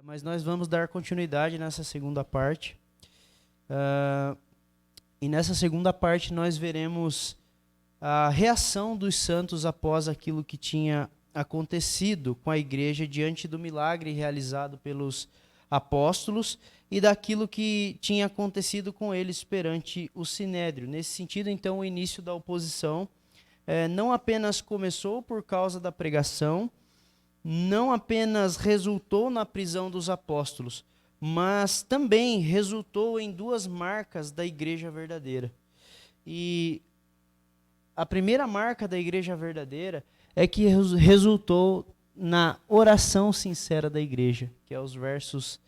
Mas nós vamos dar continuidade nessa segunda parte. E nessa segunda parte nós veremos a reação dos santos após aquilo que tinha acontecido com a igreja diante do milagre realizado pelos apóstolos e daquilo que tinha acontecido com eles perante o Sinédrio. Nesse sentido, então, o início da oposição não apenas começou por causa da pregação, não apenas resultou na prisão dos apóstolos, mas também resultou em duas marcas da igreja verdadeira. E a primeira marca da igreja verdadeira é que resultou na oração sincera da igreja, que é os versos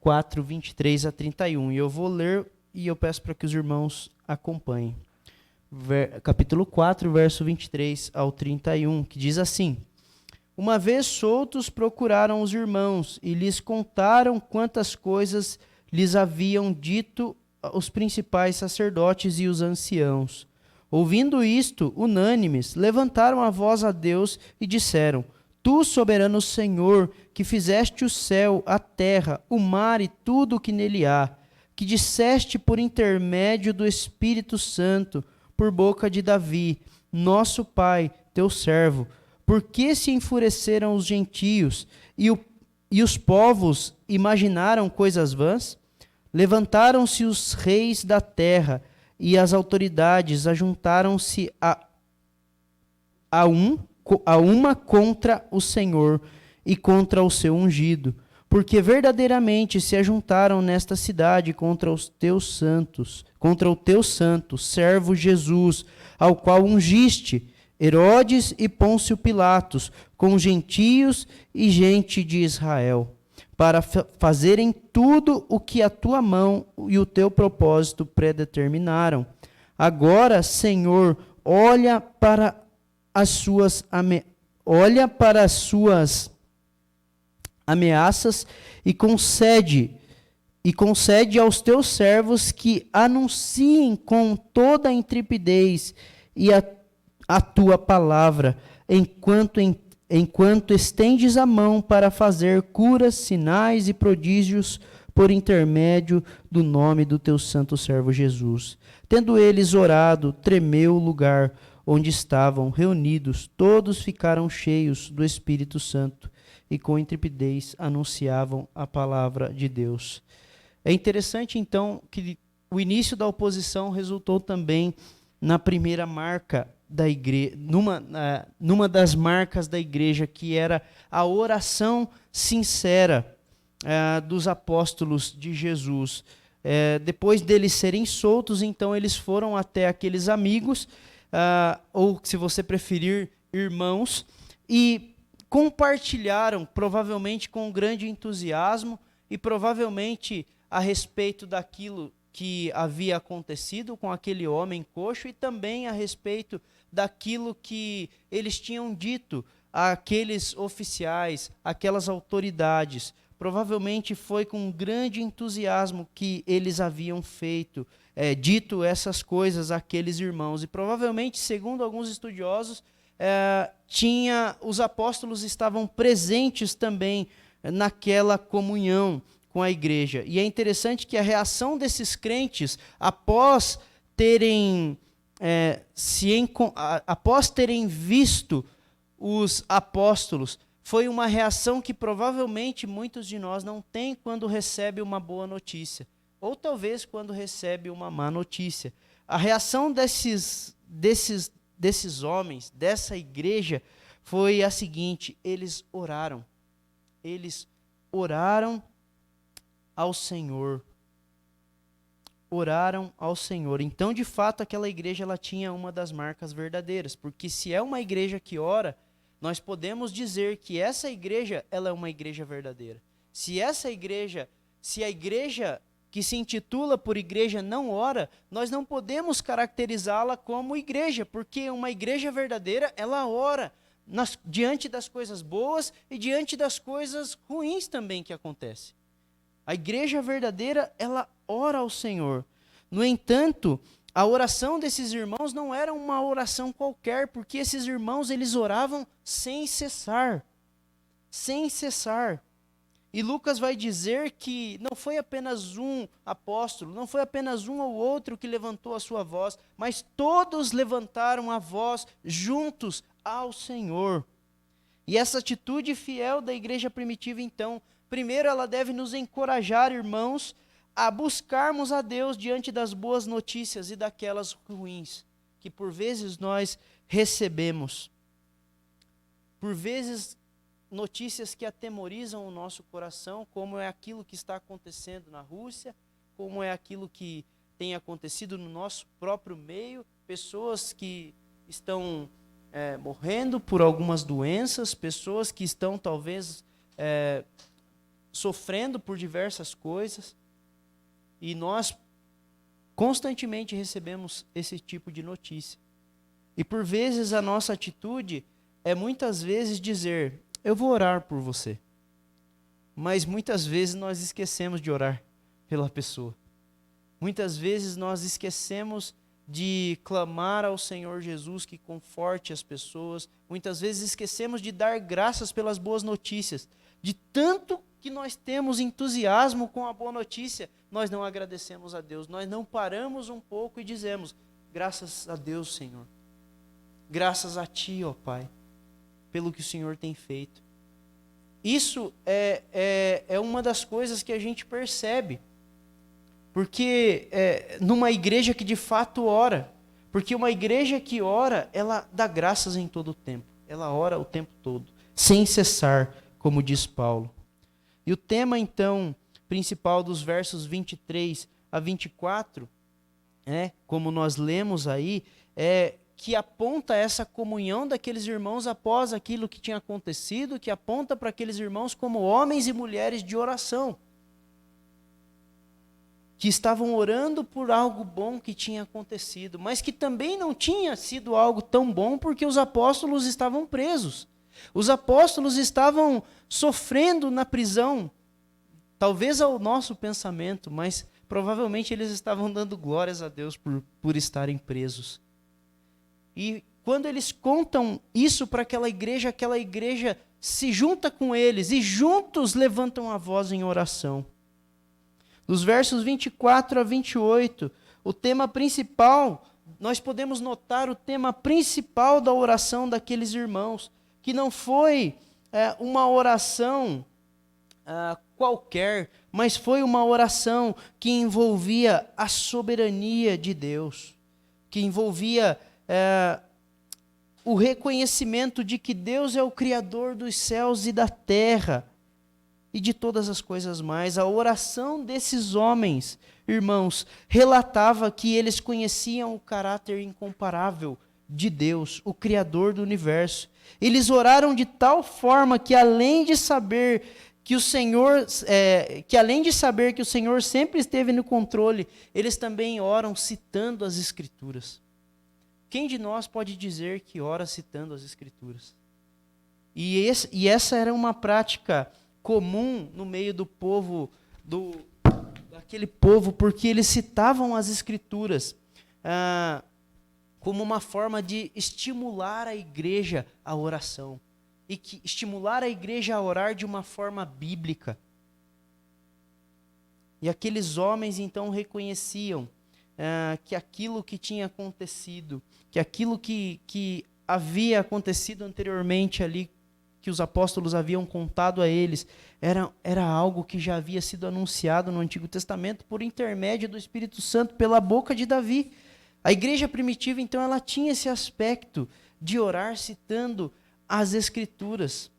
4, 23 a 31. E eu vou ler e eu peço para que os irmãos acompanhem. Capítulo 4, verso 23 ao 31, que diz assim: Uma vez soltos, procuraram os irmãos e lhes contaram quantas coisas lhes haviam dito os principais sacerdotes e os anciãos. Ouvindo isto, unânimes, levantaram a voz a Deus e disseram: Tu, soberano Senhor, que fizeste o céu, a terra, o mar e tudo o que nele há, que disseste por intermédio do Espírito Santo, por boca de Davi, nosso pai, teu servo, por que se enfureceram os gentios e os povos imaginaram coisas vãs? Levantaram-se os reis da terra e as autoridades ajuntaram-se a uma contra o Senhor e contra o seu ungido, porque verdadeiramente se ajuntaram nesta cidade contra o teu santo servo Jesus, ao qual ungiste, Herodes e Pôncio Pilatos, com gentios e gente de Israel, para fazerem tudo o que a tua mão e o teu propósito predeterminaram. Agora, Senhor, olha para as suas ameaças e concede aos teus servos que anunciem com toda a intrepidez e a tua palavra, enquanto estendes a mão para fazer curas, sinais e prodígios por intermédio do nome do teu santo servo Jesus. Tendo eles orado, tremeu o lugar onde estavam reunidos, todos ficaram cheios do Espírito Santo e com intrepidez anunciavam a palavra de Deus. É interessante, então, que o início da oposição resultou também na primeira marca da igreja, numa das marcas da igreja, que era a oração sincera dos apóstolos de Jesus. Depois deles serem soltos, então eles foram até aqueles amigos, ou se você preferir, irmãos, e compartilharam, provavelmente com grande entusiasmo, e provavelmente a respeito daquilo que havia acontecido com aquele homem coxo, e também a respeito daquilo que eles tinham dito àqueles oficiais, aquelas autoridades. Provavelmente foi com grande entusiasmo que eles haviam dito essas coisas àqueles irmãos. E provavelmente, segundo alguns estudiosos, os apóstolos estavam presentes também naquela comunhão com a igreja. E é interessante que a reação desses crentes, após terem visto os apóstolos, foi uma reação que provavelmente muitos de nós não têm quando recebe uma boa notícia, ou talvez quando recebe uma má notícia. A reação desses homens, dessa igreja, foi a seguinte: eles oraram ao Senhor. Oraram ao Senhor. Então, de fato, aquela igreja ela tinha uma das marcas verdadeiras, porque se é uma igreja que ora, nós podemos dizer que essa igreja ela é uma igreja verdadeira. Se a igreja que se intitula por igreja não ora, nós não podemos caracterizá-la como igreja, porque uma igreja verdadeira, ela ora diante das coisas boas e diante das coisas ruins também que acontecem. A igreja verdadeira, ela ora ao Senhor. No entanto, a oração desses irmãos não era uma oração qualquer, porque esses irmãos, eles oravam sem cessar. Sem cessar. E Lucas vai dizer que não foi apenas um apóstolo, não foi apenas um ou outro que levantou a sua voz, mas todos levantaram a voz juntos ao Senhor. E essa atitude fiel da igreja primitiva, então, primeiro ela deve nos encorajar, irmãos, a buscarmos a Deus diante das boas notícias e daquelas ruins, que por vezes nós recebemos. Por vezes, notícias que atemorizam o nosso coração, como é aquilo que está acontecendo na Rússia, como é aquilo que tem acontecido no nosso próprio meio, pessoas que estão morrendo por algumas doenças, pessoas que estão talvez sofrendo por diversas coisas, e nós constantemente recebemos esse tipo de notícia. E por vezes a nossa atitude é muitas vezes dizer: eu vou orar por você. Mas muitas vezes nós esquecemos de orar pela pessoa. Muitas vezes nós esquecemos de clamar ao Senhor Jesus que conforte as pessoas. Muitas vezes esquecemos de dar graças pelas boas notícias. De tanto que nós temos entusiasmo com a boa notícia, nós não agradecemos a Deus. Nós não paramos um pouco e dizemos: graças a Deus, Senhor. Graças a Ti, ó Pai, pelo que o Senhor tem feito. Isso é uma das coisas que a gente percebe. Porque numa igreja que de fato ora, porque uma igreja que ora, ela dá graças em todo o tempo. Ela ora o tempo todo, sem cessar, como diz Paulo. E o tema, então, principal dos versos 23 a 24, como nós lemos aí, que aponta essa comunhão daqueles irmãos após aquilo que tinha acontecido, que aponta para aqueles irmãos como homens e mulheres de oração, que estavam orando por algo bom que tinha acontecido, mas que também não tinha sido algo tão bom porque os apóstolos estavam presos. Os apóstolos estavam sofrendo na prisão, talvez ao nosso pensamento, mas provavelmente eles estavam dando glórias a Deus por estarem presos. E quando eles contam isso para aquela igreja se junta com eles e juntos levantam a voz em oração. Dos versos 24 a 28, o tema principal, nós podemos notar o tema principal da oração daqueles irmãos, que não foi uma oração qualquer, mas foi uma oração que envolvia a soberania de Deus, que envolvia o reconhecimento de que Deus é o Criador dos céus e da terra e de todas as coisas mais. A oração desses homens, irmãos, relatava que eles conheciam o caráter incomparável de Deus, o Criador do universo. Eles oraram de tal forma que além de saber que o Senhor sempre esteve no controle, eles também oram citando as Escrituras. Quem de nós pode dizer que ora citando as Escrituras? E essa era uma prática comum no meio do povo, daquele povo, porque eles citavam as Escrituras como uma forma de estimular a igreja à oração. E estimular a igreja a orar de uma forma bíblica. E aqueles homens então reconheciam que aquilo que tinha acontecido, que aquilo que havia acontecido anteriormente ali, que os apóstolos haviam contado a eles, era algo que já havia sido anunciado no Antigo Testamento por intermédio do Espírito Santo pela boca de Davi. A igreja primitiva, então, ela tinha esse aspecto de orar citando as Escrituras,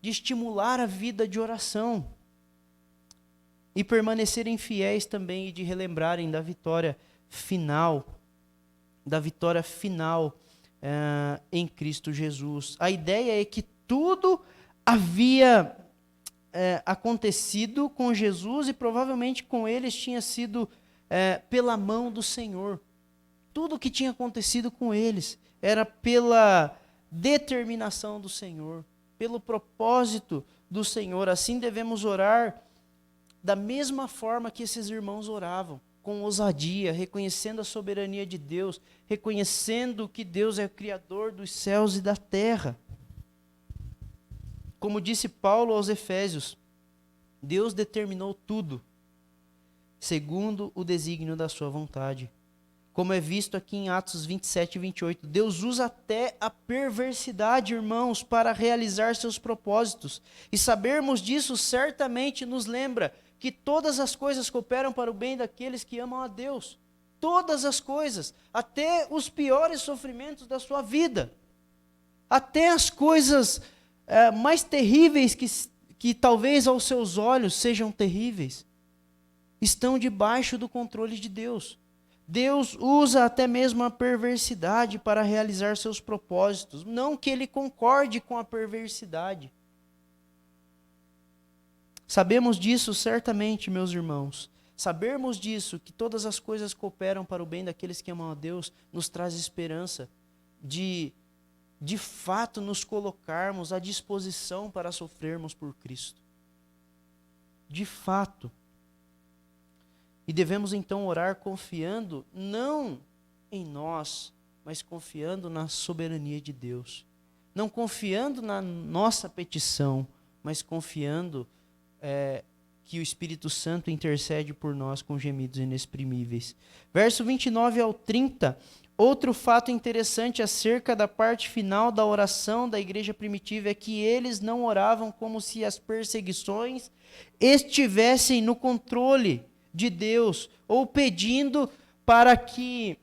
de estimular a vida de oração e permanecerem fiéis também e de relembrarem da vitória final em Cristo Jesus. A ideia é que tudo havia acontecido com Jesus e provavelmente com eles tinha sido pela mão do Senhor. Tudo que tinha acontecido com eles era pela determinação do Senhor, pelo propósito do Senhor. Assim devemos orar da mesma forma que esses irmãos oravam, com ousadia, reconhecendo a soberania de Deus, reconhecendo que Deus é o Criador dos céus e da terra. Como disse Paulo aos Efésios, Deus determinou tudo segundo o desígnio da sua vontade. Como é visto aqui em Atos 27 e 28, Deus usa até a perversidade, irmãos, para realizar seus propósitos. E sabermos disso certamente nos lembra que todas as coisas cooperam para o bem daqueles que amam a Deus. Todas as coisas, até os piores sofrimentos da sua vida, até as coisas mais terríveis que talvez aos seus olhos sejam terríveis, estão debaixo do controle de Deus. Deus usa até mesmo a perversidade para realizar seus propósitos. Não que ele concorde com a perversidade. Sabemos disso certamente, meus irmãos. Sabermos disso, que todas as coisas cooperam para o bem daqueles que amam a Deus, nos traz esperança de fato nos colocarmos à disposição para sofrermos por Cristo. De fato. E devemos então orar confiando não em nós, mas confiando na soberania de Deus. Não confiando na nossa petição, mas confiando que o Espírito Santo intercede por nós com gemidos inexprimíveis. Verso 29 ao 30, outro fato interessante acerca da parte final da oração da igreja primitiva é que eles não oravam como se as perseguições estivessem no controle de Deus, ou pedindo para que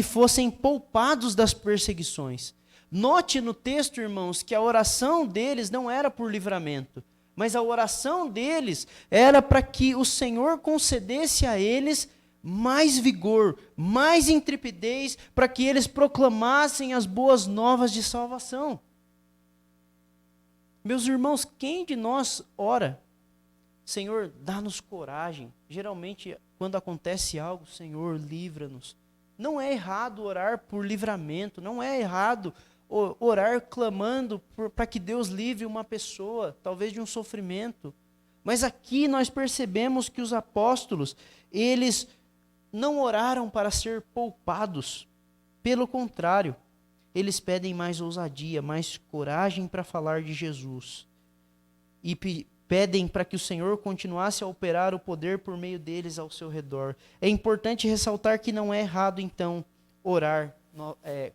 fossem poupados das perseguições. Note no texto, irmãos, que a oração deles não era por livramento, mas a oração deles era para que o Senhor concedesse a eles mais vigor, mais intrepidez, para que eles proclamassem as boas novas de salvação. Meus irmãos, quem de nós ora, Senhor, dá-nos coragem? Geralmente, quando acontece algo, Senhor, livra-nos. Não é errado orar por livramento, não é errado orar clamando para que Deus livre uma pessoa, talvez de um sofrimento. Mas aqui nós percebemos que os apóstolos, eles não oraram para ser poupados. Pelo contrário, eles pedem mais ousadia, mais coragem para falar de Jesus. E pedem para que o Senhor continuasse a operar o poder por meio deles ao seu redor. É importante ressaltar que não é errado, então, orar,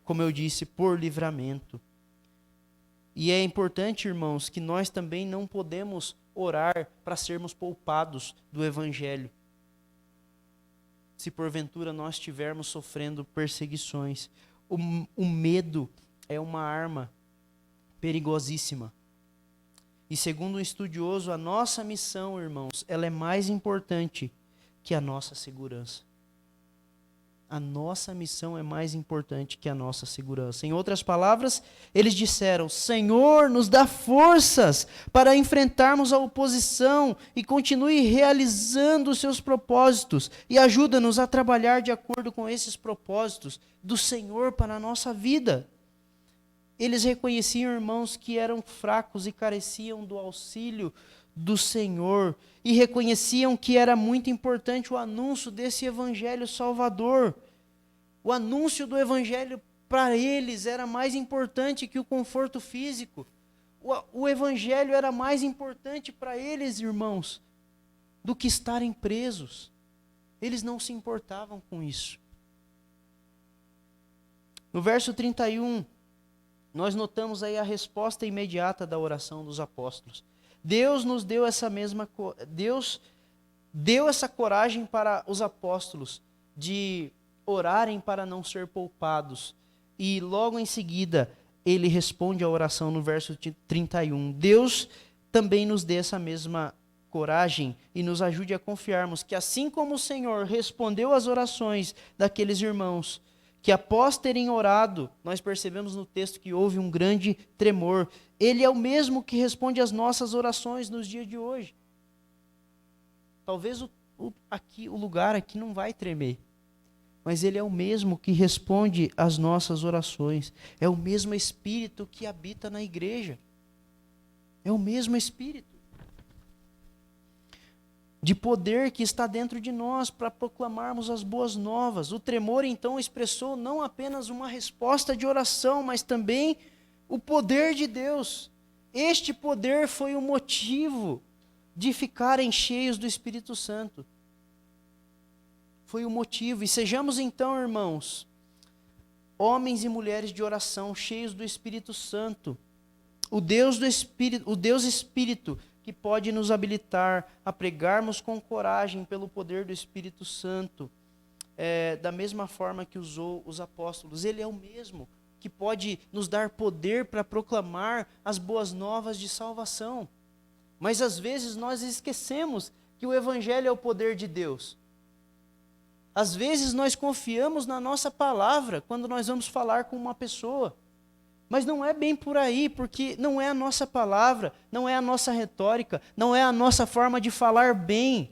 como eu disse, por livramento. E é importante, irmãos, que nós também não podemos orar para sermos poupados do Evangelho. Se porventura nós estivermos sofrendo perseguições. O medo é uma arma perigosíssima. E segundo um estudioso, a nossa missão, irmãos, ela é mais importante que a nossa segurança. A nossa missão é mais importante que a nossa segurança. Em outras palavras, eles disseram: Senhor, nos dá forças para enfrentarmos a oposição e continue realizando os seus propósitos e ajuda-nos a trabalhar de acordo com esses propósitos do Senhor para a nossa vida. Eles reconheciam, irmãos, que eram fracos e careciam do auxílio do Senhor. E reconheciam que era muito importante o anúncio desse evangelho salvador. O anúncio do evangelho para eles era mais importante que o conforto físico. O evangelho era mais importante para eles, irmãos, do que estarem presos. Eles não se importavam com isso. No verso 31, nós notamos aí a resposta imediata da oração dos apóstolos. Deus deu essa coragem para os apóstolos de orarem para não ser poupados. E logo em seguida, ele responde à oração no verso 31. Deus também nos dê essa mesma coragem e nos ajude a confiarmos que assim como o Senhor respondeu às orações daqueles irmãos, que após terem orado, nós percebemos no texto que houve um grande tremor. Ele é o mesmo que responde às nossas orações nos dias de hoje. Talvez o lugar aqui não vai tremer, mas ele é o mesmo que responde às nossas orações. É o mesmo Espírito que habita na igreja. É o mesmo Espírito de poder que está dentro de nós para proclamarmos as boas novas. O tremor, então, expressou não apenas uma resposta de oração, mas também o poder de Deus. Este poder foi o motivo de ficarem cheios do Espírito Santo. Foi o motivo. E sejamos então, irmãos, homens e mulheres de oração, cheios do Espírito Santo. O Deus do Espírito, o Deus Espírito, que pode nos habilitar a pregarmos com coragem pelo poder do Espírito Santo, da mesma forma que usou os apóstolos. Ele é o mesmo que pode nos dar poder para proclamar as boas novas de salvação. Mas às vezes nós esquecemos que o Evangelho é o poder de Deus. Às vezes nós confiamos na nossa palavra quando nós vamos falar com uma pessoa. Mas não é bem por aí, porque não é a nossa palavra, não é a nossa retórica, não é a nossa forma de falar bem.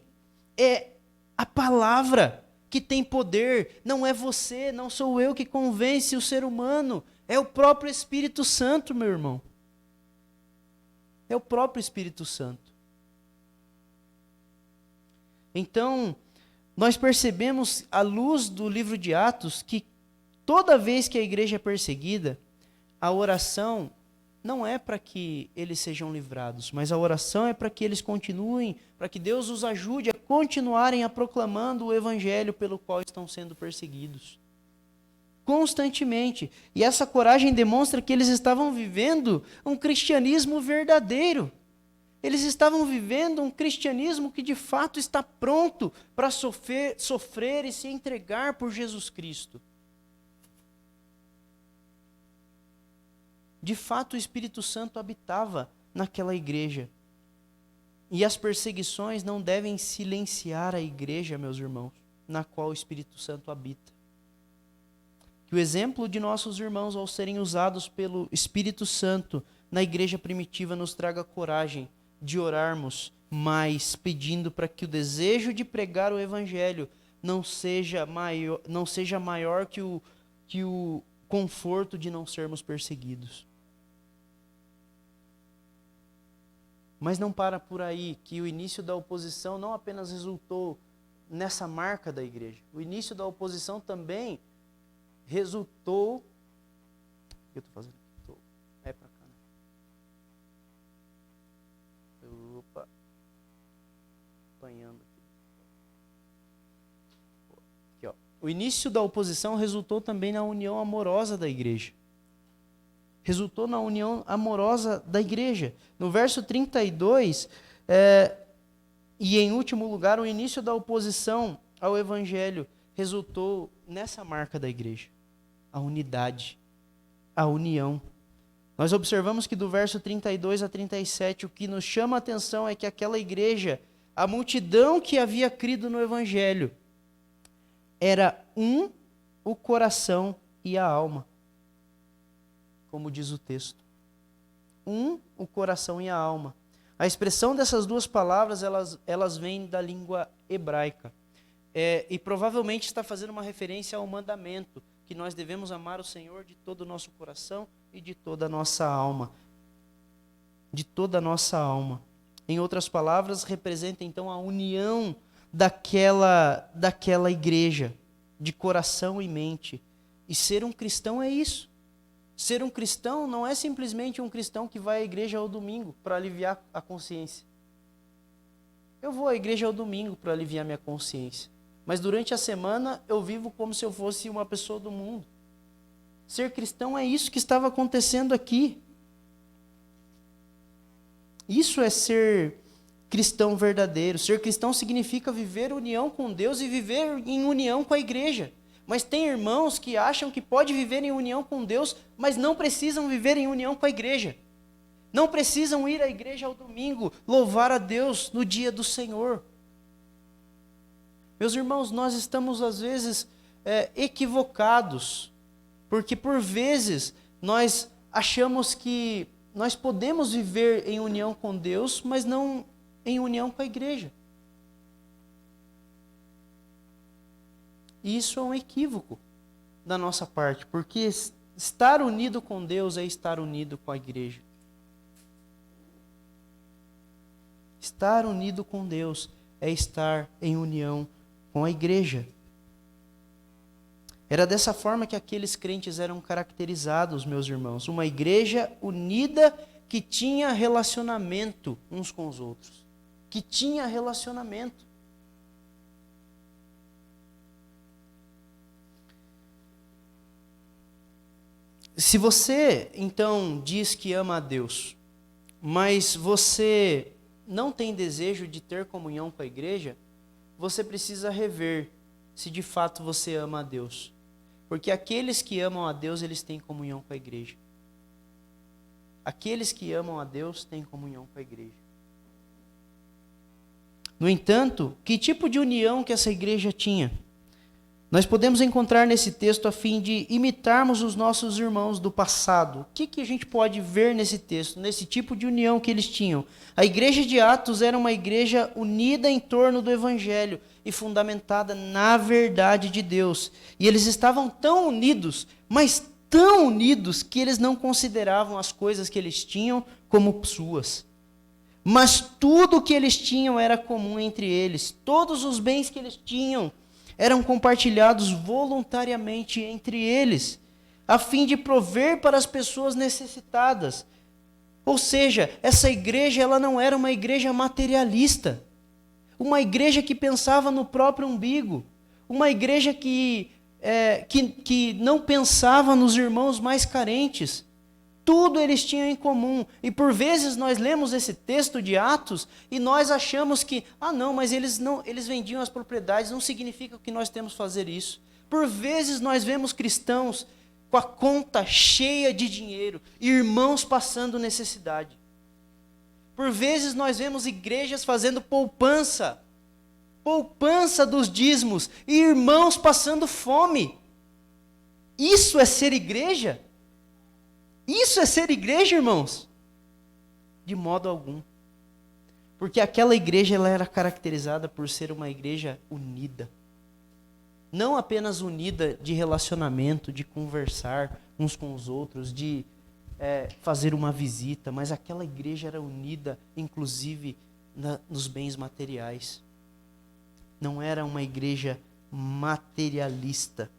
É a palavra que tem poder, não é você, não sou eu que convence o ser humano, é o próprio Espírito Santo, meu irmão. É o próprio Espírito Santo. Então, nós percebemos, à luz do livro de Atos, que toda vez que a igreja é perseguida, a oração não é para que eles sejam livrados, mas a oração é para que eles continuem, para que Deus os ajude a continuarem a proclamando o evangelho pelo qual estão sendo perseguidos. Constantemente. E essa coragem demonstra que eles estavam vivendo um cristianismo verdadeiro. Eles estavam vivendo um cristianismo que de fato está pronto para sofrer e se entregar por Jesus Cristo. De fato, o Espírito Santo habitava naquela igreja. E as perseguições não devem silenciar a igreja, meus irmãos, na qual o Espírito Santo habita. Que o exemplo de nossos irmãos ao serem usados pelo Espírito Santo na igreja primitiva nos traga coragem de orarmos mais, pedindo para que o desejo de pregar o Evangelho não seja maior que o conforto de não sermos perseguidos. Mas não para por aí, que o início da oposição não apenas resultou nessa marca da igreja. O início da oposição também resultou... O que eu estou fazendo? É para cá, né? Opa. Apanhando aqui. Ó. O início da oposição resultou também na união amorosa da igreja. Resultou na união amorosa da igreja. No verso 32, e em último lugar, o início da oposição ao evangelho resultou nessa marca da igreja. A unidade, a união. Nós observamos que do verso 32 a 37, o que nos chama a atenção é que aquela igreja, a multidão que havia crido no evangelho, era o coração e a alma. Como diz o texto. O coração e a alma. A expressão dessas duas palavras, elas vêm da língua hebraica. E provavelmente está fazendo uma referência ao mandamento, que nós devemos amar o Senhor de todo o nosso coração e de toda a nossa alma. De toda a nossa alma. Em outras palavras, representa então a união daquela igreja, de coração e mente. E ser um cristão é isso. Ser um cristão não é simplesmente um cristão que vai à igreja ao domingo para aliviar a consciência. Eu vou à igreja ao domingo para aliviar minha consciência. Mas durante a semana eu vivo como se eu fosse uma pessoa do mundo. Ser cristão é isso que estava acontecendo aqui. Isso é ser cristão verdadeiro. Ser cristão significa viver união com Deus e viver em união com a igreja. Mas tem irmãos que acham que pode viver em união com Deus, mas não precisam viver em união com a igreja. Não precisam ir à igreja ao domingo, louvar a Deus no dia do Senhor. Meus irmãos, nós estamos às vezes equivocados, porque por vezes nós achamos que nós podemos viver em união com Deus, mas não em união com a igreja. E isso é um equívoco da nossa parte, porque estar unido com Deus é estar unido com a igreja. Estar unido com Deus é estar em união com a igreja. Era dessa forma que aqueles crentes eram caracterizados, meus irmãos. Uma igreja unida que tinha relacionamento uns com os outros. que tinha relacionamento. Se você, então, diz que ama a Deus, mas você não tem desejo de ter comunhão com a igreja, você precisa rever se de fato você ama a Deus. Porque aqueles que amam a Deus, eles têm comunhão com a igreja. Aqueles que amam a Deus têm comunhão com a igreja. No entanto, que tipo de união que essa igreja tinha? Nós podemos encontrar nesse texto a fim de imitarmos os nossos irmãos do passado. O que a gente pode ver nesse texto, nesse tipo de união que eles tinham? A igreja de Atos era uma igreja unida em torno do evangelho e fundamentada na verdade de Deus. E eles estavam tão unidos, mas tão unidos, que eles não consideravam as coisas que eles tinham como suas. Mas tudo o que eles tinham era comum entre eles. Todos os bens que eles tinham eram compartilhados voluntariamente entre eles, a fim de prover para as pessoas necessitadas. Ou seja, essa igreja ela não era uma igreja materialista, uma igreja que pensava no próprio umbigo, uma igreja que não pensava nos irmãos mais carentes. Tudo eles tinham em comum. E por vezes nós lemos esse texto de Atos e nós achamos que, não, mas eles vendiam as propriedades, não significa que nós temos que fazer isso. Por vezes nós vemos cristãos com a conta cheia de dinheiro, irmãos passando necessidade. Por vezes nós vemos igrejas fazendo poupança dos dízimos, e irmãos passando fome. Isso é ser igreja? Isso é ser igreja, irmãos? De modo algum. Porque aquela igreja ela era caracterizada por ser uma igreja unida. Não apenas unida de relacionamento, de conversar uns com os outros, de fazer uma visita, mas aquela igreja era unida, inclusive, nos bens materiais. Não era uma igreja materialista.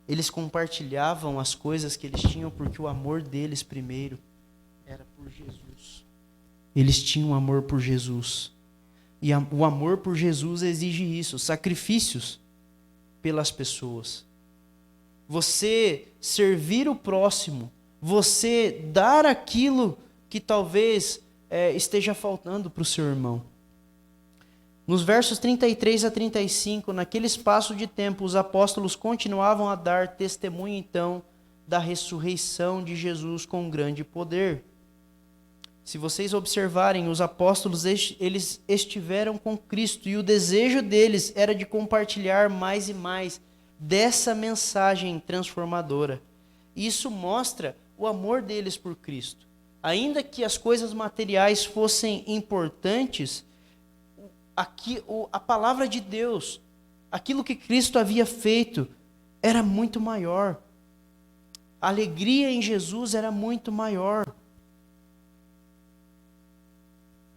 Eles compartilhavam as coisas que eles tinham porque o amor deles primeiro era por Jesus. Eles tinham amor por Jesus. E o amor por Jesus exige isso, sacrifícios pelas pessoas. Você servir o próximo, você dar aquilo que talvez esteja faltando para o seu irmão. Nos versos 33 a 35, naquele espaço de tempo, os apóstolos continuavam a dar testemunho, então, da ressurreição de Jesus com grande poder. Se vocês observarem, os apóstolos, eles estiveram com Cristo, e o desejo deles era de compartilhar mais e mais dessa mensagem transformadora. Isso mostra o amor deles por Cristo. Ainda que as coisas materiais fossem importantes, a palavra de Deus, aquilo que Cristo havia feito, era muito maior. A alegria em Jesus era muito maior.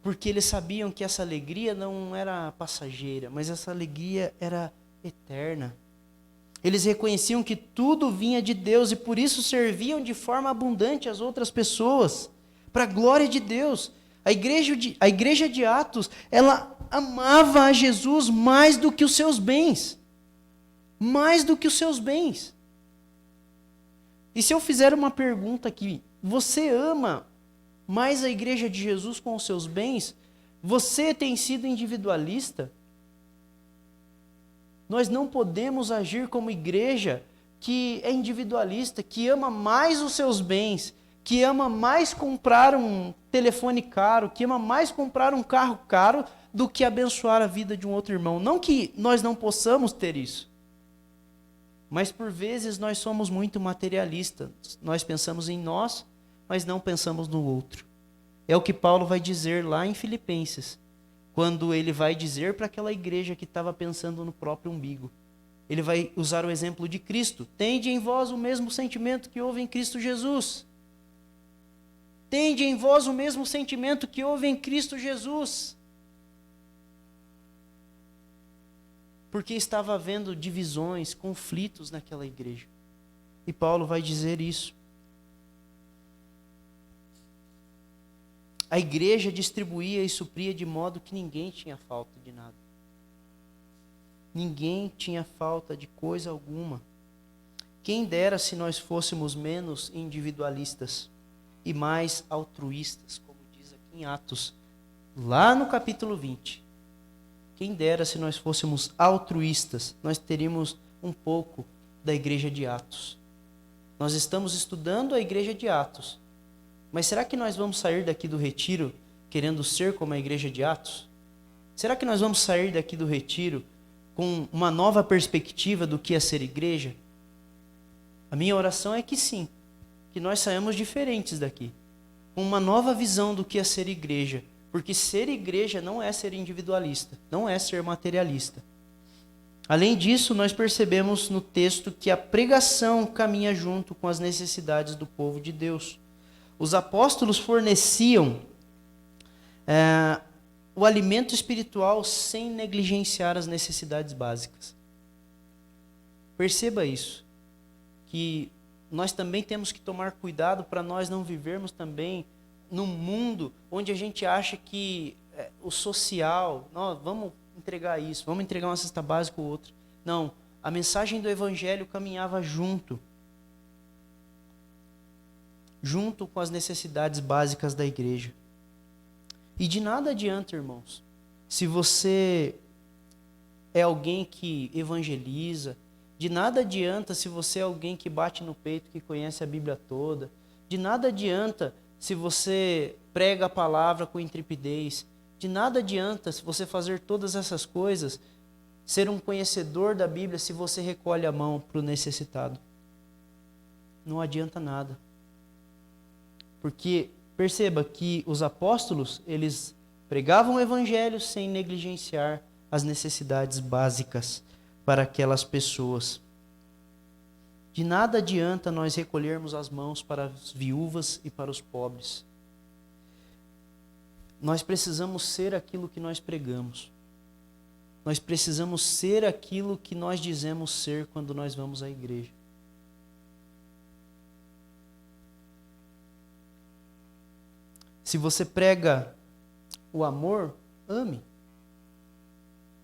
Porque eles sabiam que essa alegria não era passageira, mas essa alegria era eterna. Eles reconheciam que tudo vinha de Deus e por isso serviam de forma abundante as outras pessoas, para a glória de Deus. A igreja de Atos, ela amava a Jesus mais do que os seus bens. Mais do que os seus bens. E se eu fizer uma pergunta aqui, você ama mais a igreja de Jesus com os seus bens? Você tem sido individualista? Nós não podemos agir como igreja que é individualista, que ama mais os seus bens, que ama mais comprar um telefone caro, que ama mais comprar um carro caro do que abençoar a vida de um outro irmão. Não que nós não possamos ter isso, mas por vezes nós somos muito materialistas. Nós pensamos em nós, mas não pensamos no outro. É o que Paulo vai dizer lá em Filipenses, quando ele vai dizer para aquela igreja que estava pensando no próprio umbigo. Ele vai usar o exemplo de Cristo. Tende em vós o mesmo sentimento que houve em Cristo Jesus. Tende em vós o mesmo sentimento que houve em Cristo Jesus. Porque estava havendo divisões, conflitos naquela igreja. E Paulo vai dizer isso. a igreja distribuía e supria de modo que ninguém tinha falta de nada. Ninguém tinha falta de coisa alguma. Quem dera se nós fôssemos menos individualistas e mais altruístas, como diz aqui em Atos, lá no capítulo 20. Quem dera se nós fôssemos altruístas, nós teríamos um pouco da igreja de Atos. Nós estamos estudando a igreja de Atos, mas será que nós vamos sair daqui do retiro querendo ser como a igreja de Atos? Será que nós vamos sair daqui do retiro com uma nova perspectiva do que é ser igreja? A minha oração é que sim, que nós saímos diferentes daqui, com uma nova visão do que é ser igreja, porque ser igreja não é ser individualista, não é ser materialista. Além disso, nós percebemos no texto que a pregação caminha junto com as necessidades do povo de Deus. Os apóstolos forneciam o alimento espiritual sem negligenciar as necessidades básicas. Perceba isso, que nós também temos que tomar cuidado para nós não vivermos também num mundo onde a gente acha que o social, vamos entregar isso, vamos entregar uma cesta básica ou outra. Não, a mensagem do evangelho caminhava junto com as necessidades básicas da igreja. E de nada adianta, irmãos, se você é alguém que evangeliza, de nada adianta se você é alguém que bate no peito, que conhece a Bíblia toda, de nada adianta se você prega a palavra com intrepidez, de nada adianta se você fazer todas essas coisas, ser um conhecedor da Bíblia, se você recolhe a mão para o necessitado. Não adianta nada. Porque perceba que os apóstolos, eles pregavam o evangelho sem negligenciar as necessidades básicas para aquelas pessoas. De nada adianta nós recolhermos as mãos para as viúvas e para os pobres. Nós precisamos ser aquilo que nós pregamos. Nós precisamos ser aquilo que nós dizemos ser quando nós vamos à igreja. Se você prega o amor, ame.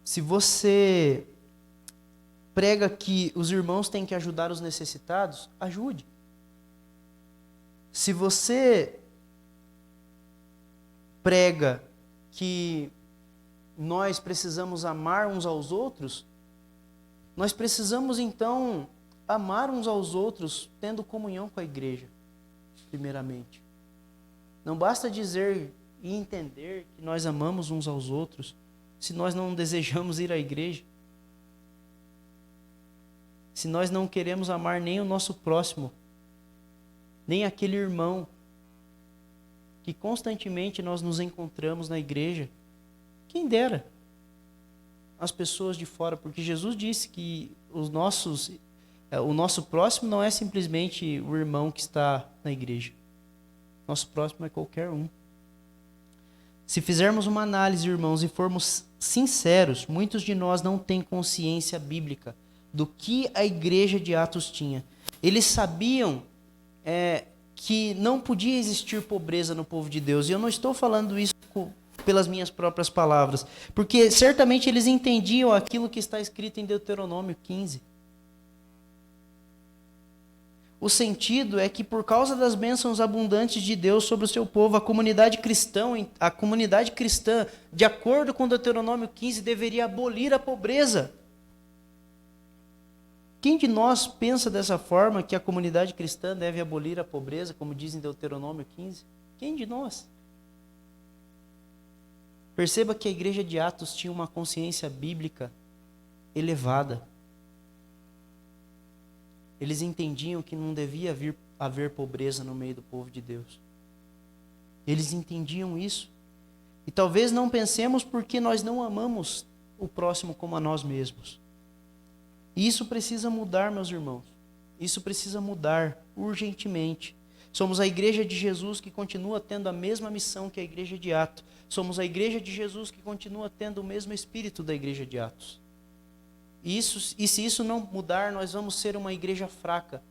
Se você prega que os irmãos têm que ajudar os necessitados, ajude. Se você prega que nós precisamos amar uns aos outros, nós precisamos então amar uns aos outros tendo comunhão com a igreja, primeiramente. Não basta dizer e entender que nós amamos uns aos outros se nós não desejamos ir à igreja. Se nós não queremos amar nem o nosso próximo, nem aquele irmão que constantemente nós nos encontramos na igreja, quem dera as pessoas de fora, porque Jesus disse que o nosso próximo não é simplesmente o irmão que está na igreja. Nosso próximo é qualquer um. Se fizermos uma análise, irmãos, e formos sinceros, muitos de nós não têm consciência bíblica do que a igreja de Atos tinha. Eles sabiam que não podia existir pobreza no povo de Deus. E eu não estou falando isso pelas minhas próprias palavras, porque certamente eles entendiam aquilo que está escrito em Deuteronômio 15. O sentido é que por causa das bênçãos abundantes de Deus sobre o seu povo, a comunidade cristã, de acordo com Deuteronômio 15, deveria abolir a pobreza. Quem de nós pensa dessa forma, que a comunidade cristã deve abolir a pobreza, como diz em Deuteronômio 15? Quem de nós? Perceba que a igreja de Atos tinha uma consciência bíblica elevada. Eles entendiam que não devia haver pobreza no meio do povo de Deus. Eles entendiam isso. E talvez não pensemos porque nós não amamos o próximo como a nós mesmos. E isso precisa mudar, meus irmãos. Isso precisa mudar urgentemente. Somos a igreja de Jesus que continua tendo a mesma missão que a igreja de Atos. Somos a igreja de Jesus que continua tendo o mesmo espírito da igreja de Atos. E se isso não mudar, nós vamos ser uma igreja fraca.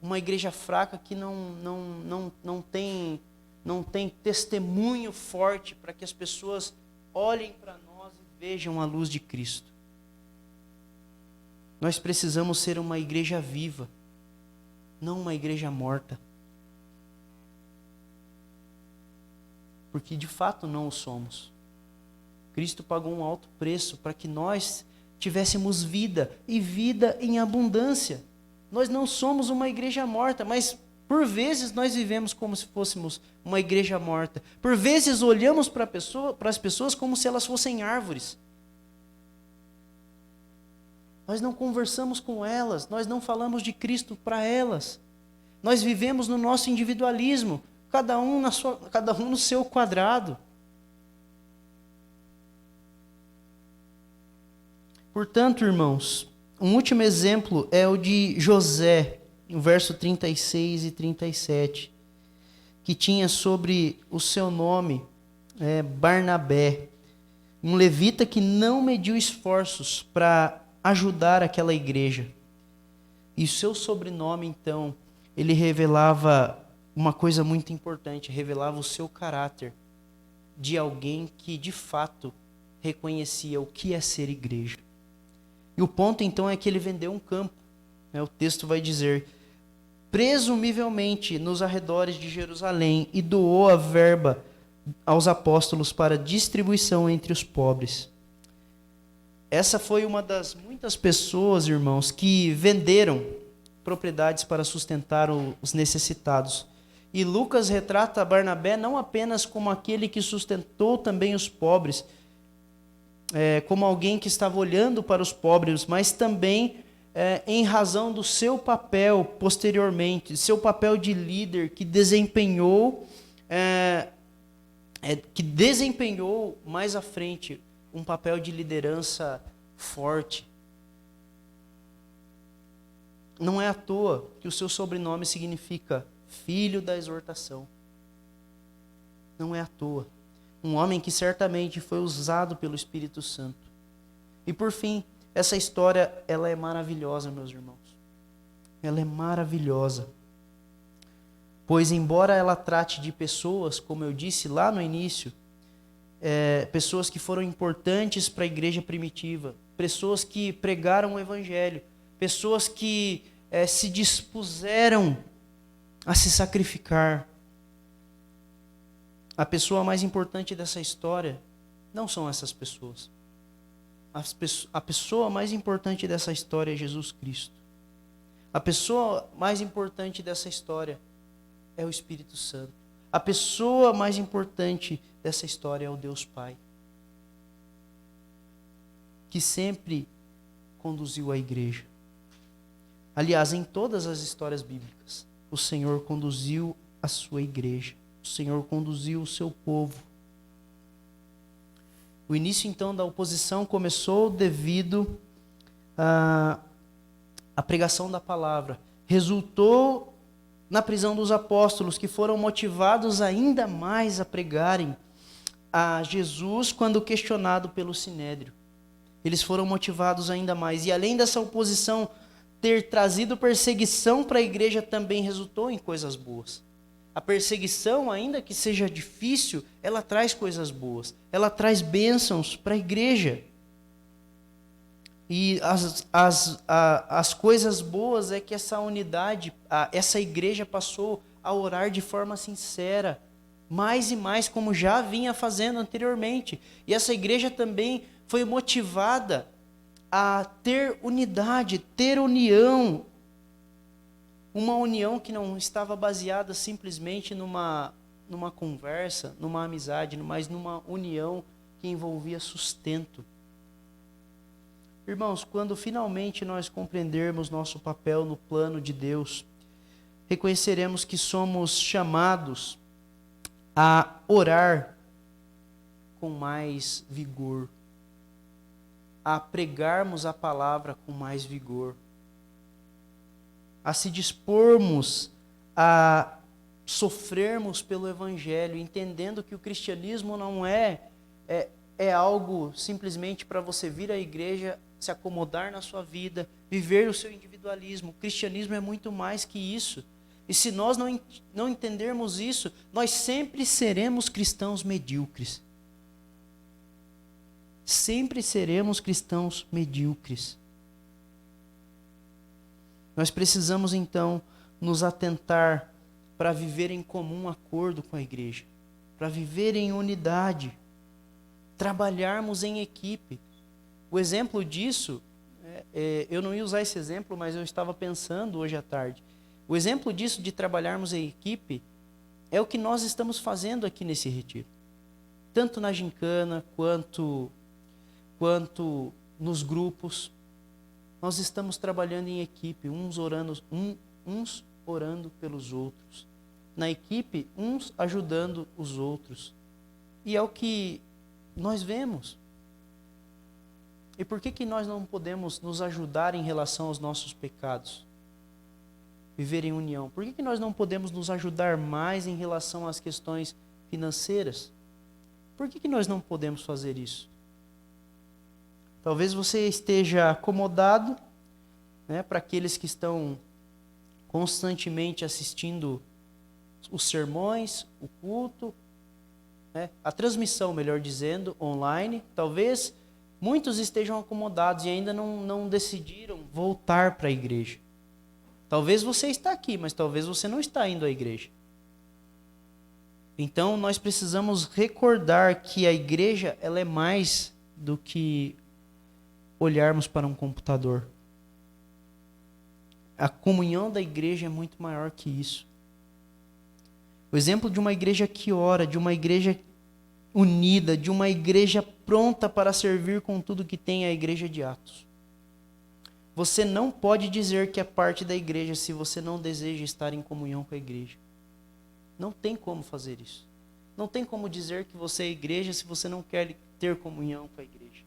Uma igreja fraca que não tem não tem testemunho forte para que as pessoas olhem para nós e vejam a luz de Cristo. Nós precisamos ser uma igreja viva, não uma igreja morta. Porque de fato não o somos. Cristo pagou um alto preço para que nós tivéssemos vida, e vida em abundância. Nós não somos uma igreja morta, mas por vezes nós vivemos como se fôssemos uma igreja morta. Por vezes olhamos para as pessoas como se elas fossem árvores. Nós não conversamos com elas, nós não falamos de Cristo para elas. Nós vivemos no nosso individualismo, cada um no seu quadrado. Portanto, irmãos, um último exemplo é o de José, no verso 36 e 37, que tinha sobre o seu nome Barnabé, um levita que não mediu esforços para ajudar aquela igreja. E o seu sobrenome, então, ele revelava uma coisa muito importante, revelava o seu caráter de alguém que, de fato, reconhecia o que é ser igreja. E o ponto, então, é que ele vendeu um campo. O texto vai dizer, presumivelmente nos arredores de Jerusalém, e doou a verba aos apóstolos para distribuição entre os pobres. Essa foi uma das muitas pessoas, irmãos, que venderam propriedades para sustentar os necessitados. E Lucas retrata Barnabé não apenas como aquele que sustentou também os pobres, como alguém que estava olhando para os pobres, mas também em razão do seu papel posteriormente, seu papel de líder que desempenhou mais à frente um papel de liderança forte. Não é à toa que o seu sobrenome significa filho da exortação. Não é à toa. Um homem que certamente foi usado pelo Espírito Santo. E por fim, essa história, ela é maravilhosa, meus irmãos. Ela é maravilhosa. Pois embora ela trate de pessoas, como eu disse lá no início, pessoas que foram importantes para a igreja primitiva, pessoas que pregaram o evangelho, pessoas que se dispuseram a se sacrificar. A pessoa mais importante dessa história não são essas pessoas. A pessoa mais importante dessa história é Jesus Cristo. A pessoa mais importante dessa história é o Espírito Santo. A pessoa mais importante dessa história é o Deus Pai, que sempre conduziu a igreja. Aliás, em todas as histórias bíblicas, o Senhor conduziu a sua igreja. O Senhor conduziu o seu povo. O início, então, da oposição começou devido à pregação da palavra. Resultou na prisão dos apóstolos, que foram motivados ainda mais a pregarem a Jesus quando questionado pelo Sinédrio. Eles foram motivados ainda mais. E além dessa oposição ter trazido perseguição para a igreja, também resultou em coisas boas. A perseguição, ainda que seja difícil, ela traz coisas boas. Ela traz bênçãos para a igreja. E as coisas boas é que essa unidade, essa igreja passou a orar de forma sincera, mais e mais, como já vinha fazendo anteriormente. E essa igreja também foi motivada a ter unidade, ter união. Uma união que não estava baseada simplesmente numa conversa, numa amizade, mas numa união que envolvia sustento. Irmãos, quando finalmente nós compreendermos nosso papel no plano de Deus, reconheceremos que somos chamados a orar com mais vigor, a pregarmos a palavra com mais vigor, a se dispormos a sofrermos pelo Evangelho, entendendo que o cristianismo não é algo simplesmente para você vir à igreja, se acomodar na sua vida, viver o seu individualismo. O cristianismo é muito mais que isso. E se nós não entendermos isso, nós sempre seremos cristãos medíocres. Sempre seremos cristãos medíocres. Nós precisamos, então, nos atentar para viver em comum acordo com a igreja, para viver em unidade, trabalharmos em equipe. O exemplo disso, eu não ia usar esse exemplo, mas eu estava pensando hoje à tarde. O exemplo disso de trabalharmos em equipe é o que nós estamos fazendo aqui nesse retiro. Tanto na gincana quanto nos grupos. Nós estamos trabalhando em equipe, uns orando pelos outros. Na equipe, uns ajudando os outros. E é o que nós vemos. E por que nós não podemos nos ajudar em relação aos nossos pecados? Viver em união. Por que nós não podemos nos ajudar mais em relação às questões financeiras? Por que nós não podemos fazer isso? Talvez você esteja acomodado, né, para aqueles que estão constantemente assistindo os sermões, o culto, né, a transmissão, melhor dizendo, online. Talvez muitos estejam acomodados e ainda não decidiram voltar para a igreja. Talvez você está aqui, mas talvez você não está indo à igreja. Então, nós precisamos recordar que a igreja ela é mais do que olharmos para um computador. A comunhão da igreja é muito maior que isso. O exemplo de uma igreja que ora, de uma igreja unida, de uma igreja pronta para servir com tudo que tem, é a igreja de Atos. Você não pode dizer que é parte da igreja se você não deseja estar em comunhão com a igreja. Não tem como fazer isso. Não tem como dizer que você é igreja se você não quer ter comunhão com a igreja.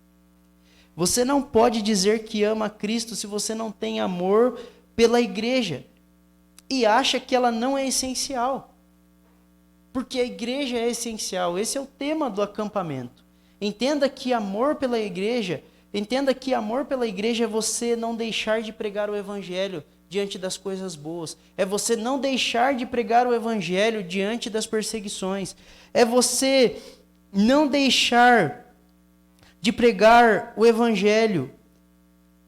Você não pode dizer que ama Cristo se você não tem amor pela igreja e acha que ela não é essencial. Porque a igreja é essencial. Esse é o tema do acampamento. Entenda que amor pela igreja é você não deixar de pregar o evangelho diante das coisas boas. É você não deixar de pregar o evangelho diante das perseguições. É você não deixar de pregar o evangelho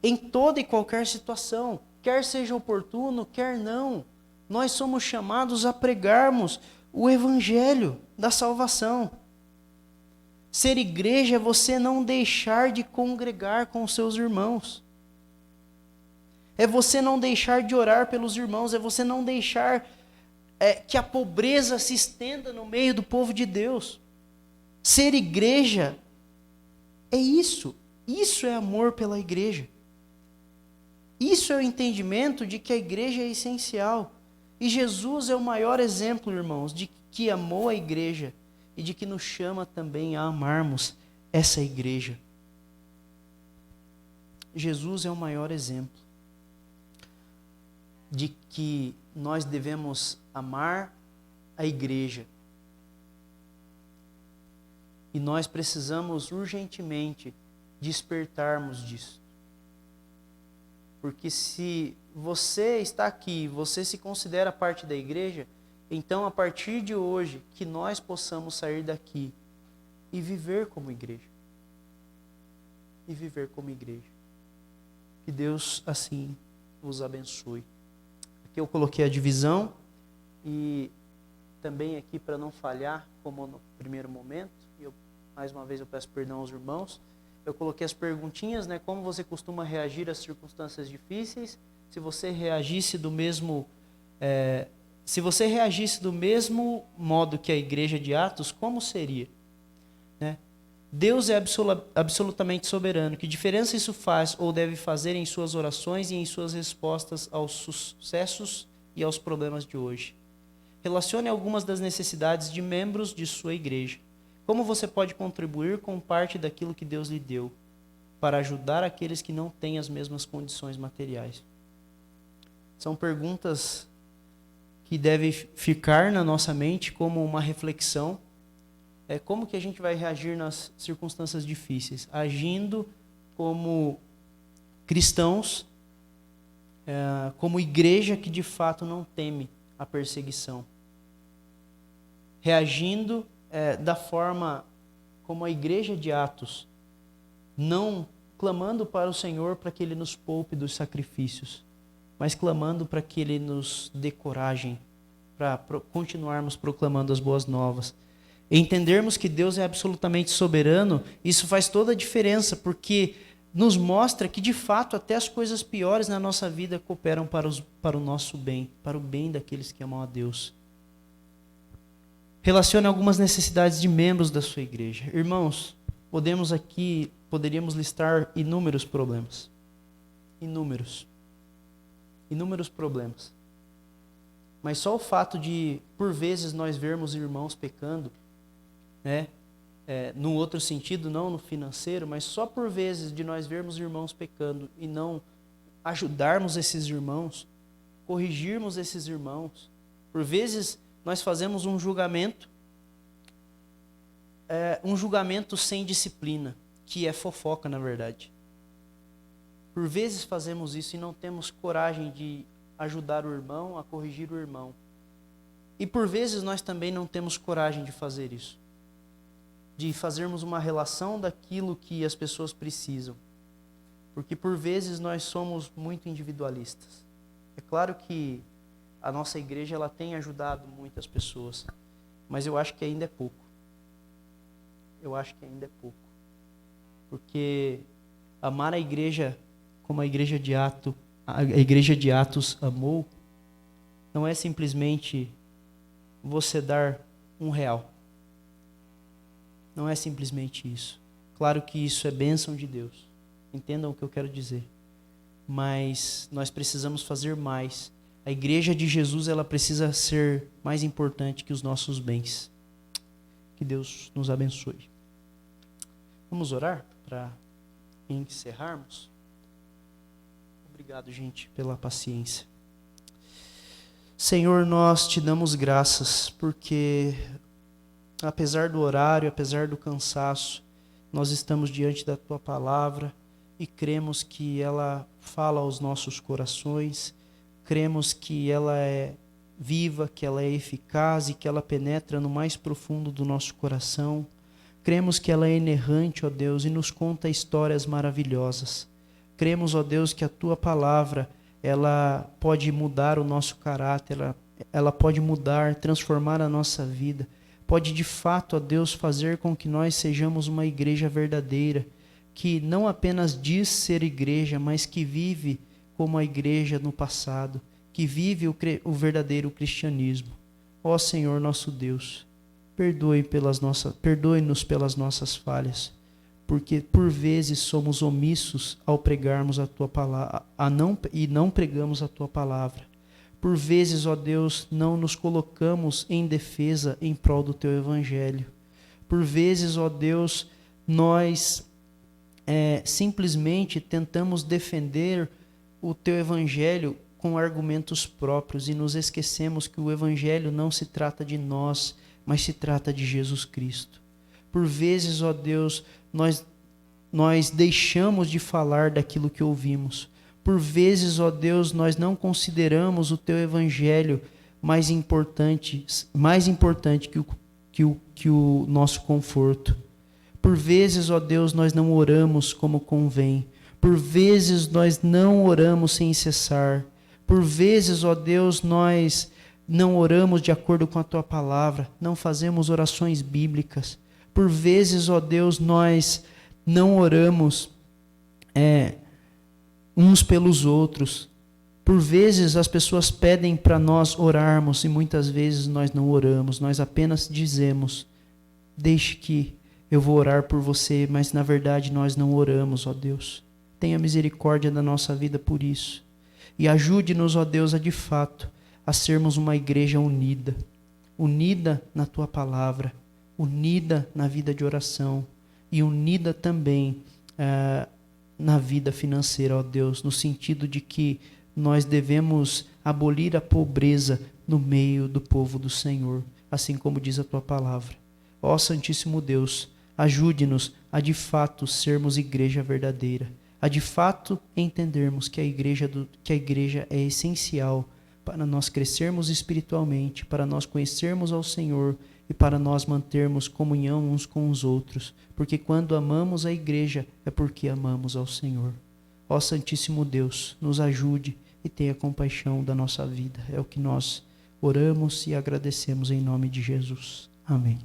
em toda e qualquer situação, quer seja oportuno, quer não. Nós somos chamados a pregarmos o evangelho da salvação. Ser igreja é você não deixar de congregar com os seus irmãos. É você não deixar de orar pelos irmãos, é você não deixar que a pobreza se estenda no meio do povo de Deus. Ser igreja é isso. Isso é amor pela igreja. Isso é o entendimento de que a igreja é essencial. E Jesus é o maior exemplo, irmãos, de que amou a igreja e de que nos chama também a amarmos essa igreja. Jesus é o maior exemplo de que nós devemos amar a igreja. E nós precisamos urgentemente despertarmos disso. Porque se você está aqui, você se considera parte da igreja, então a partir de hoje, que nós possamos sair daqui e viver como igreja. E viver como igreja. Que Deus assim vos abençoe. Aqui eu coloquei a divisão e também aqui para não falhar, como no primeiro momento, mais uma vez eu peço perdão aos irmãos, eu coloquei as perguntinhas, né? Como você costuma reagir às circunstâncias difíceis? Se você reagisse do mesmo modo que a igreja de Atos, como seria? Né? Deus é absolutamente soberano. Que diferença isso faz ou deve fazer em suas orações e em suas respostas aos sucessos e aos problemas de hoje? Relacione algumas das necessidades de membros de sua igreja. Como você pode contribuir com parte daquilo que Deus lhe deu para ajudar aqueles que não têm as mesmas condições materiais? São perguntas que devem ficar na nossa mente como uma reflexão. Como que a gente vai reagir nas circunstâncias difíceis? Agindo como cristãos, como igreja que de fato não teme à perseguição. Reagindo da forma como a igreja de Atos, não clamando para o Senhor para que Ele nos poupe dos sacrifícios, mas clamando para que Ele nos dê coragem para continuarmos proclamando as boas novas. E entendermos que Deus é absolutamente soberano, isso faz toda a diferença, porque nos mostra que, de fato, até as coisas piores na nossa vida cooperam para o nosso bem, para o bem daqueles que amam a Deus. Relacione algumas necessidades de membros da sua igreja. Irmãos, poderíamos listar inúmeros problemas. Inúmeros problemas. Mas só o fato de, por vezes, nós vermos irmãos pecando, num outro sentido, não no financeiro, mas só por vezes de nós vermos irmãos pecando e não ajudarmos esses irmãos, corrigirmos esses irmãos. Por vezes nós fazemos um julgamento sem disciplina, que é fofoca, na verdade. Por vezes fazemos isso e não temos coragem de ajudar o irmão, a corrigir o irmão. E por vezes nós também não temos coragem de fazer isso, de fazermos uma relação daquilo que as pessoas precisam. Porque por vezes nós somos muito individualistas. É claro que a nossa igreja ela tem ajudado muitas pessoas, mas eu acho que ainda é pouco. Porque amar a igreja como a igreja de Atos amou, não é simplesmente você dar R$1. Não é simplesmente isso. Claro que isso é bênção de Deus. Entendam o que eu quero dizer. Mas nós precisamos fazer mais. A igreja de Jesus, ela precisa ser mais importante que os nossos bens. Que Deus nos abençoe. Vamos orar para encerrarmos? Obrigado, gente, pela paciência. Senhor, nós te damos graças, porque apesar do horário, apesar do cansaço, nós estamos diante da Tua palavra e cremos que ela fala aos nossos corações, cremos que ela é viva, que ela é eficaz e que ela penetra no mais profundo do nosso coração. Cremos que ela é inerrante, ó Deus, e nos conta histórias maravilhosas. Cremos, ó Deus, que a Tua palavra, ela pode mudar o nosso caráter, ela pode mudar, transformar a nossa vida. Pode de fato, ó Deus, fazer com que nós sejamos uma igreja verdadeira, que não apenas diz ser igreja, mas que vive como a igreja no passado, que vive o verdadeiro cristianismo. Ó Senhor nosso Deus, perdoe-nos pelas nossas falhas, porque por vezes somos omissos ao pregarmos a Tua palavra, e não pregamos a Tua palavra. Por vezes, ó Deus, não nos colocamos em defesa em prol do Teu Evangelho. Por vezes, ó Deus, nós simplesmente tentamos defender o Teu Evangelho com argumentos próprios e nos esquecemos que o Evangelho não se trata de nós, mas se trata de Jesus Cristo. Por vezes, ó Deus, nós deixamos de falar daquilo que ouvimos. Por vezes, ó Deus, nós não consideramos o Teu Evangelho mais importante que o nosso conforto. Por vezes, ó Deus, nós não oramos como convém. Por vezes, nós não oramos sem cessar. Por vezes, ó Deus, nós não oramos de acordo com a Tua palavra, não fazemos orações bíblicas. Por vezes, ó Deus, nós não oramos uns pelos outros. Por vezes as pessoas pedem para nós orarmos e muitas vezes nós não oramos, nós apenas dizemos, deixe que eu vou orar por você, mas na verdade nós não oramos, ó Deus. Tenha misericórdia da nossa vida por isso. E ajude-nos, ó Deus, a de fato, a sermos uma igreja unida. Unida na Tua palavra, unida na vida de oração e unida também na vida financeira, ó Deus, no sentido de que nós devemos abolir a pobreza no meio do povo do Senhor, assim como diz a Tua palavra. Ó Santíssimo Deus, ajude-nos a de fato sermos igreja verdadeira, a de fato entendermos que a igreja é essencial para nós crescermos espiritualmente, para nós conhecermos ao Senhor e para nós mantermos comunhão uns com os outros, porque quando amamos a igreja é porque amamos ao Senhor. Ó Santíssimo Deus, nos ajude e tenha compaixão da nossa vida. É o que nós oramos e agradecemos em nome de Jesus. Amém.